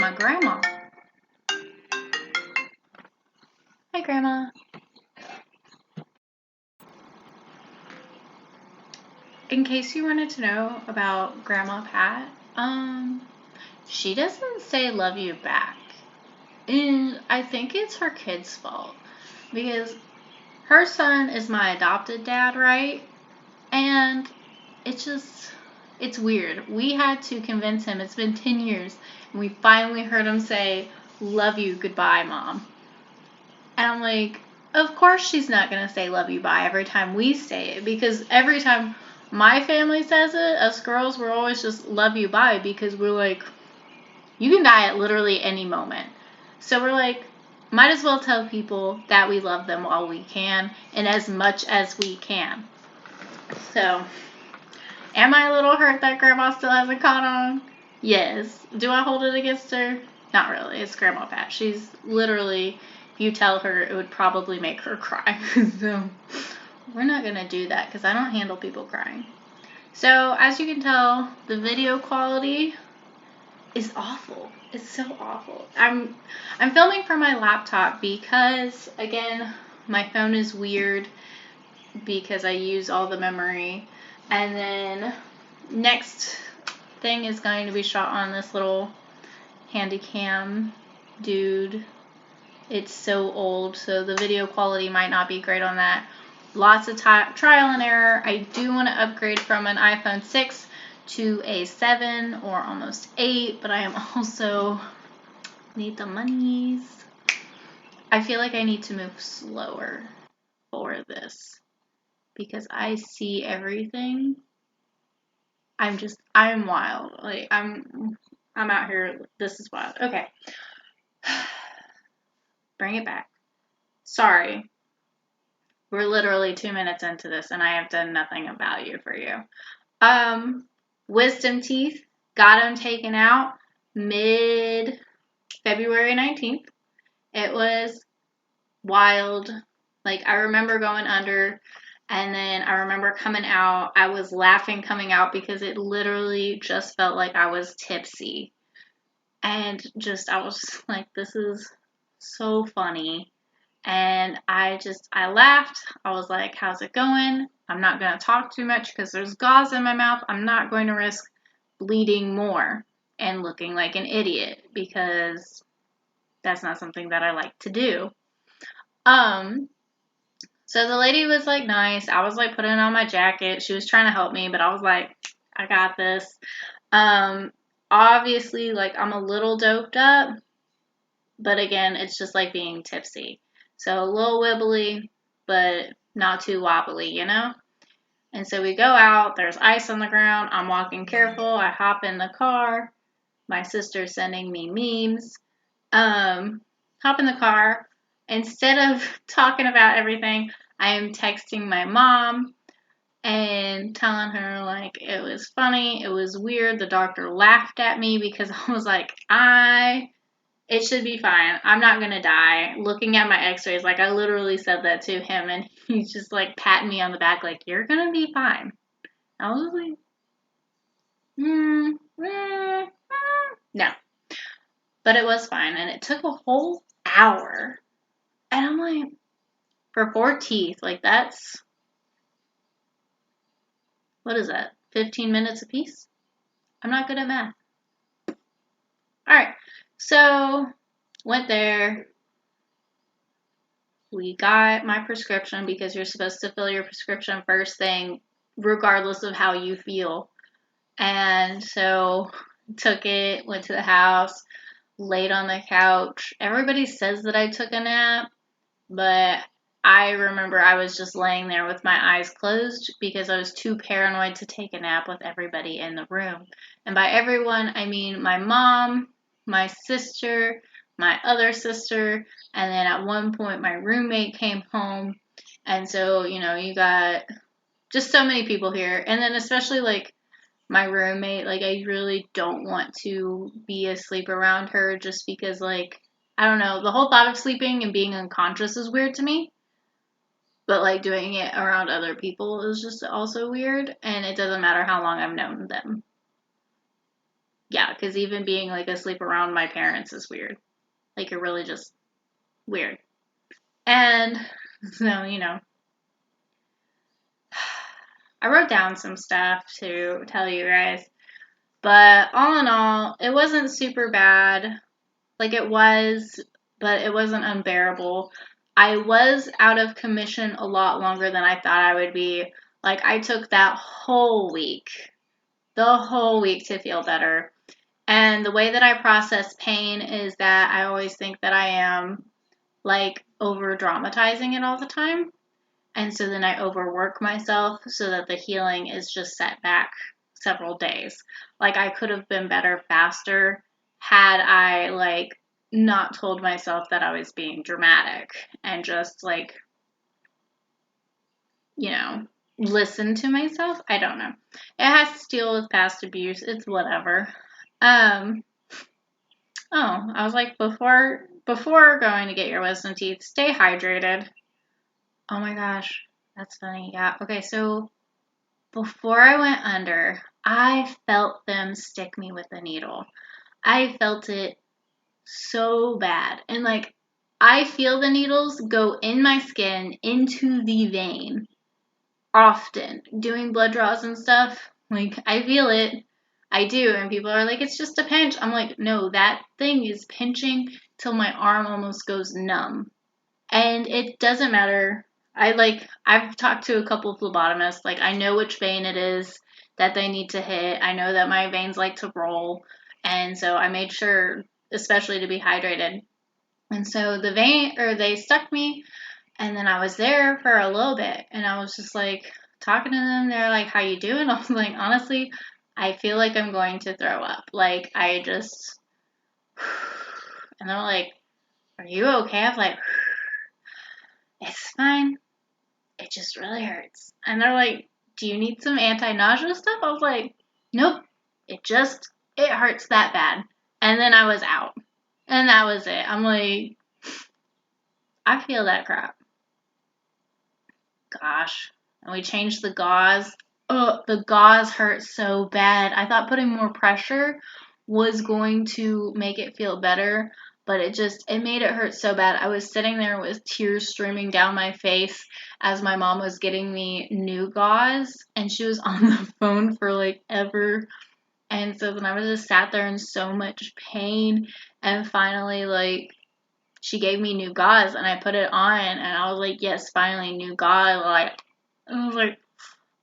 my grandma. Hi, Grandma. In case you wanted to know about Grandma Pat, she doesn't say love you back. And I think it's her kid's fault. Because her son is my adopted dad, right? And it's weird. We had to convince him. It's been 10 years. And we finally heard him say, love you, goodbye, Mom. And I'm like, of course she's not going to say love you, bye every time we say it. Because every time my family says it, us girls, we're always just love you, bye. Because we're like, you can die at literally any moment. So we're like, might as well tell people that we love them while we can and as much as we can. So, am I a little hurt that Grandma still hasn't caught on? Yes. Do I hold it against her? Not really. It's Grandma Pat. She's literally, if you tell her, it would probably make her cry. So, we're not going to do that because I don't handle people crying. So, as you can tell, the video quality is awful. It's so awful. I'm filming from my laptop because, again, my phone is weird because I use all the memory. And then next thing is going to be shot on this little handy cam dude. It's so old, so the video quality might not be great on that. Lots of trial and error. I do want to upgrade from an iPhone 6 to a 7 or almost 8, but I am also need the monies. I feel like I need to move slower for this because I see everything. I'm wild. Like I'm out here. This is wild. Okay. Bring it back. Sorry. We're literally 2 minutes into this and I have done nothing of value for you. Wisdom teeth, got them taken out mid-February 19th. It was wild. Like, I remember going under, and then I remember coming out. I was laughing coming out because it literally just felt like I was tipsy. And I was like, this is so funny. And I laughed. I was like, how's it going? I'm not going to talk too much because there's gauze in my mouth. I'm not going to risk bleeding more and looking like an idiot because that's not something that I like to do. So the lady was like nice. I was like putting on my jacket. She was trying to help me, but I was like, I got this. Obviously, like I'm a little doped up, but again, it's just like being tipsy. So a little wibbly, but not too wobbly, you know? And so we go out, there's ice on the ground, I'm walking careful, I hop in the car, my sister's sending me memes, hop in the car, instead of talking about everything, I am texting my mom and telling her like it was funny, it was weird, the doctor laughed at me because I was like, it should be fine. I'm not gonna die. Looking at my x-rays, like I literally said that to him and he's just like patting me on the back like, you're gonna be fine. I was like, no. But it was fine and it took a whole hour. And I'm like, for 4 teeth, like that's, what is that, 15 minutes a piece? I'm not good at math. Alright, so went there. We got my prescription because you're supposed to fill your prescription first thing, regardless of how you feel. And so took it, went to the house, laid on the couch. Everybody says that I took a nap, but I remember I was just laying there with my eyes closed because I was too paranoid to take a nap with everybody in the room. And by everyone, I mean my mom, my sister, my other sister, and then at one point my roommate came home. And so, you got just so many people here. And then especially like my roommate, like I really don't want to be asleep around her just because like, I don't know, the whole thought of sleeping and being unconscious is weird to me. But like doing it around other people is just also weird. And it doesn't matter how long I've known them. Yeah, because even being like asleep around my parents is weird. Like, you're really just weird. And so, I wrote down some stuff to tell you guys. But all in all, it wasn't super bad. Like, it was, but it wasn't unbearable. I was out of commission a lot longer than I thought I would be. Like, I took that whole week, the whole week to feel better. And the way that I process pain is that I always think that I am like over dramatizing it all the time. And so then I overwork myself so that the healing is just set back several days. Like, I could have been better faster had I like not told myself that I was being dramatic and just like, you know, listen to myself. I don't know. It has to deal with past abuse. It's whatever. Um oh, I was like, before going to get your wisdom teeth, stay hydrated. Oh my gosh, that's funny. Yeah. Okay, so before I went under, I felt them stick me with a needle. I felt it so bad. And like, I feel the needles go in my skin into the vein often. Doing blood draws and stuff, like, I feel it. I do. And people are like, it's just a pinch. I'm like, no, that thing is pinching till my arm almost goes numb. And it doesn't matter. I've talked to a couple of phlebotomists. Like, I know which vein it is that they need to hit. I know that my veins like to roll. And so I made sure, especially to be hydrated. And so they stuck me, and then I was there for a little bit, and I was just like talking to them. They're like, how you doing? I was like, honestly, I feel like I'm going to throw up. Like, I just, and they're like, are you okay? I was like, it's fine. It just really hurts. And they're like, do you need some anti-nausea stuff? I was like, nope. It hurts that bad. And then I was out. And that was it. I'm like, I feel that crap. Gosh. And we changed the gauze. Oh, the gauze hurt so bad. I thought putting more pressure was going to make it feel better, but it made it hurt so bad. I was sitting there with tears streaming down my face as my mom was getting me new gauze, and she was on the phone for like ever. And so then I was just sat there in so much pain, and finally, like, she gave me new gauze, and I put it on, and I was like, yes, finally, new gauze. Like, I was like,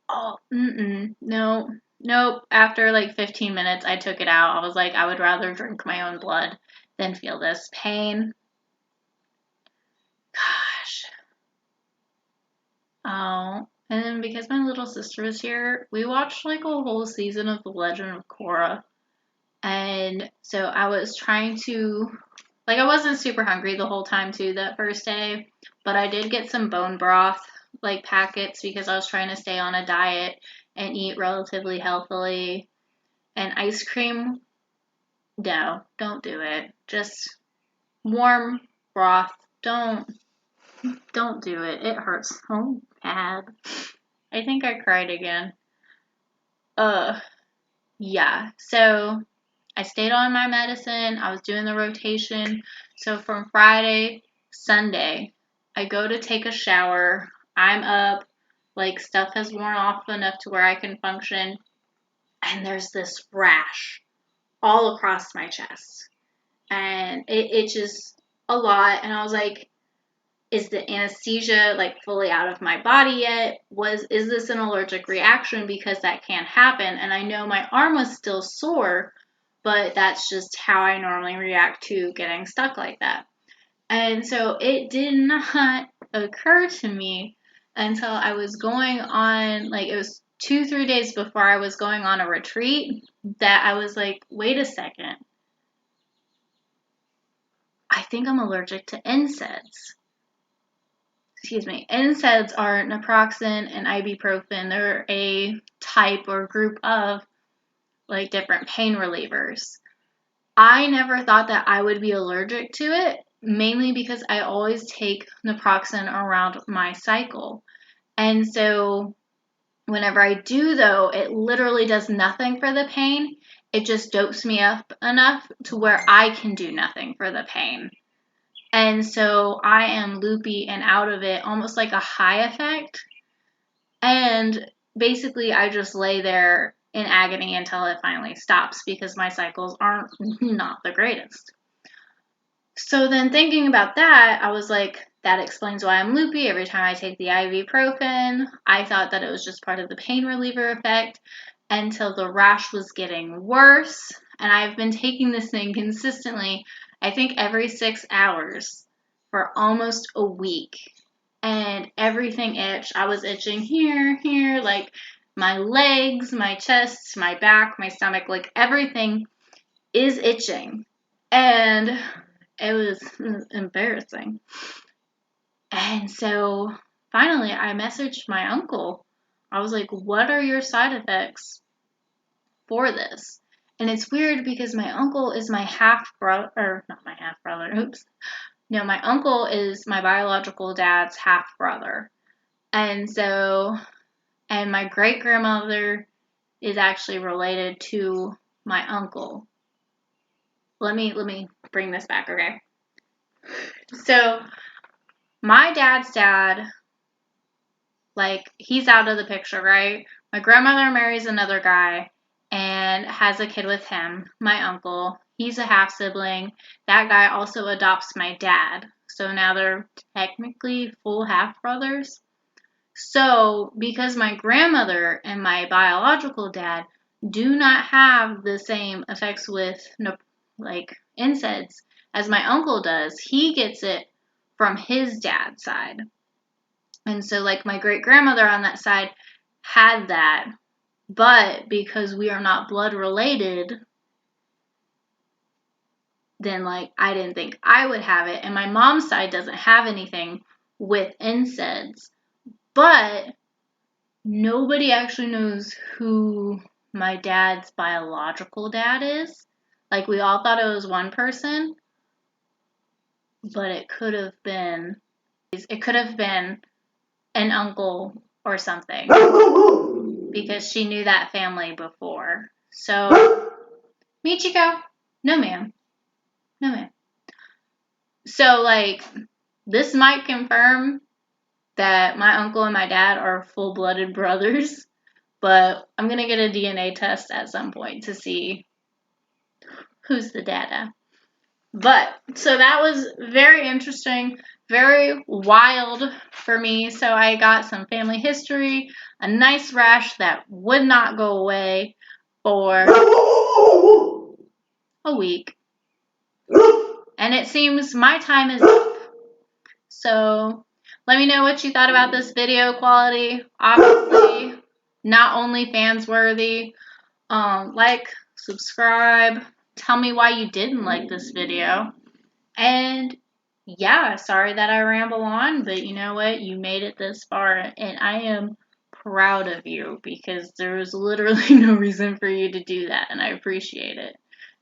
oh, no, nope. After like 15 minutes, I took it out. I was like, I would rather drink my own blood than feel this pain. Gosh. Oh, and then because my little sister was here, we watched like a whole season of The Legend of Korra. And so I was trying to, like, I wasn't super hungry the whole time too that first day, but I did get some bone broth, like packets, because I was trying to stay on a diet and eat relatively healthily. And ice cream, no, don't do it. Just warm broth. Don't do it. It hurts so bad. I think I cried again. Uh, yeah. So I stayed on my medicine. I was doing the rotation. So from Friday, Sunday, I go to take a shower. I'm up. Like, stuff has worn off enough to where I can function. And there's this rash all across my chest. And it itches a lot. And I was like, is the anesthesia like fully out of my body yet? Is this an allergic reaction? Because that can happen. And I know my arm was still sore, but that's just how I normally react to getting stuck like that. And so it did not occur to me until I was going on, like, it was 2, 3 days before I was going on a retreat, that I was like, wait a second. I think I'm allergic to NSAIDs. Excuse me. NSAIDs are naproxen and ibuprofen. They're a type or group of like different pain relievers. I never thought that I would be allergic to it, mainly because I always take naproxen around my cycle. And so whenever I do, though, it literally does nothing for the pain. it just dopes me up enough to where I can do nothing for the pain. And so I am loopy and out of it, almost like a high effect. And basically, I just lay there in agony until it finally stops because my cycles aren't not the greatest. So then thinking about that, I was like, that explains why I'm loopy every time I take the ibuprofen. I thought that it was just part of the pain reliever effect until the rash was getting worse. And I've been taking this thing consistently, I think every 6 hours for almost a week. And everything itched. I was itching here, like my legs, my chest, my back, my stomach, like everything is itching. And it was embarrassing. And so finally, I messaged my uncle. I was like, what are your side effects for this? And it's weird because my uncle is my half brother, or not my half brother, oops. No, my uncle is my biological dad's half brother. And so, and my great grandmother is actually related to my uncle. Let me bring this back, okay? So, my dad's dad, like, he's out of the picture, right? My grandmother marries another guy and has a kid with him, my uncle. He's a half sibling. That guy also adopts my dad. So now they're technically full half brothers. So, because my grandmother and my biological dad do not have the same effects with, like, NSAIDs as my uncle does, he gets it from his dad's side. And so, like, my great grandmother on that side had that, but because we are not blood related, then, like, I didn't think I would have it. And my mom's side doesn't have anything with NSAIDs, but nobody actually knows who my dad's biological dad is. Like, we all thought it was one person, but it could have been an uncle or something because she knew that family before. So, Michiko, no ma'am. No ma'am. So, like, this might confirm that my uncle and my dad are full-blooded brothers, but I'm going to get a DNA test at some point to see who's the dada. But, so that was very interesting, very wild for me. So I got some family history, a nice rash that would not go away for a week. And it seems my time is up. So let me know what you thought about this video quality. Obviously, not only fans worthy. Like, subscribe, tell me why you didn't like this video. And yeah, sorry that I ramble on, but you know what? You made it this far, and I am proud of you because there was literally no reason for you to do that, and I appreciate it.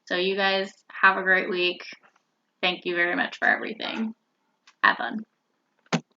So you guys have a great week. Thank you very much for everything. Have fun.